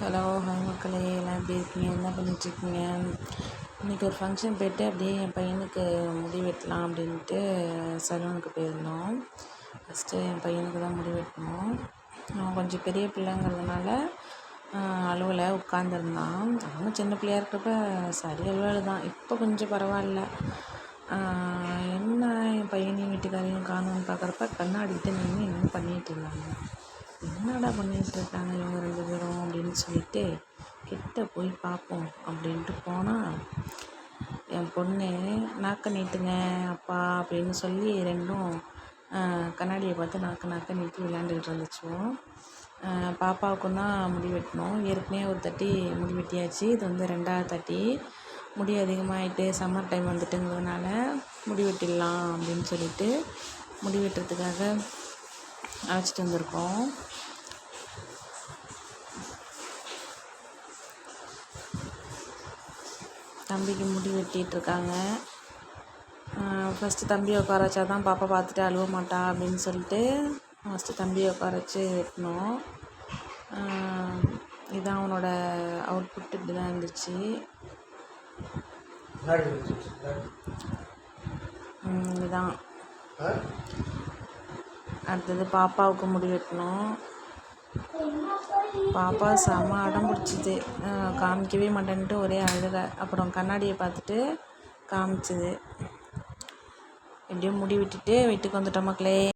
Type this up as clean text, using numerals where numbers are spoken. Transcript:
Hello hi மக்களே, எல்லாம் எப்படி இருக்கீங்க? என்ன பண்ணிகிட்ருக்கீங்க? இன்றைக்கி ஒரு ஃபங்க்ஷன் போய்ட்டு அப்படியே என் பையனுக்கு முடி வெட்டலாம் அப்படின்ட்டு சலூனுக்கு போயிருந்தோம். ஃபஸ்ட்டு என் பையனுக்கு தான் முடி வெட்டணும். அவன் கொஞ்சம் பெரிய பிள்ளைங்கிறதுனால அழுவலை, உட்காந்துருந்தான். அவனும் சின்ன பிள்ளையாக இருக்கிறப்ப சரி அழுவலை தான். இப்போ கொஞ்சம் பரவாயில்ல. என்ன என் பையனையும் வீட்டுக்காரையும் காணும்னு பார்க்குறப்ப கண்ணாடிக்கிட்ட நின்று என்ன பண்ணிகிட்டு இருந்தாங்க. என்னடா பண்ணிகிட்டு இருக்காங்க இவங்க 2 பேரும் அப்படின்னு சொல்லிட்டு கிட்ட போய் பார்ப்போம் அப்படின்ட்டு போனால் என் பொண்ணு நாக்க நீட்டுங்க அப்பா அப்படின்னு சொல்லி ரெண்டும் கண்ணாடியை பார்த்து நாக்க நீட்டி விளையாண்டுக்கிட்டு இருந்துச்சோம். பாப்பாவுக்கும் தான் முடி வெட்டணும். ஏற்கனவே ஒரு தட்டி முடி வெட்டியாச்சு. இது வந்து 2வது தட்டி. முடி அதிகமாகிட்டு சம்மர் டைம் வந்துட்டுங்கிறதுனால முடி வெட்டிடலாம் அப்படின்னு சொல்லிட்டு முடி வெட்டுறதுக்காக அழைச்சிட்டு வந்திருக்கோம். தம்பிக்கு முடி வெட்டிகிட்ருக்காங்க. ஃபஸ்ட்டு தம்பியை உட்கார வச்சா தான் பாப்பா பார்த்துட்டு அழுவ மாட்டா அப்படின்னு சொல்லிட்டு ஃபஸ்ட்டு தம்பியை உட்கார வச்சு வெட்டினோம். இதான் அவனோட அவுட்புட். இப்படி தான் இருந்துச்சு. இதுதான். அடுத்தது பாப்பாவுக்கு முடி வெட்டணும். பாப்பா செம்ம அடம் பிடிச்சிது, காமிக்கவே மாட்டேன்ட்டு ஒரே அழுகை. அப்புறம் கண்ணாடியை பார்த்துட்டு காமிச்சிது. எப்படியோ முடி விட்டுட்டு வீட்டுக்கு வந்துட்டோம் மக்களே.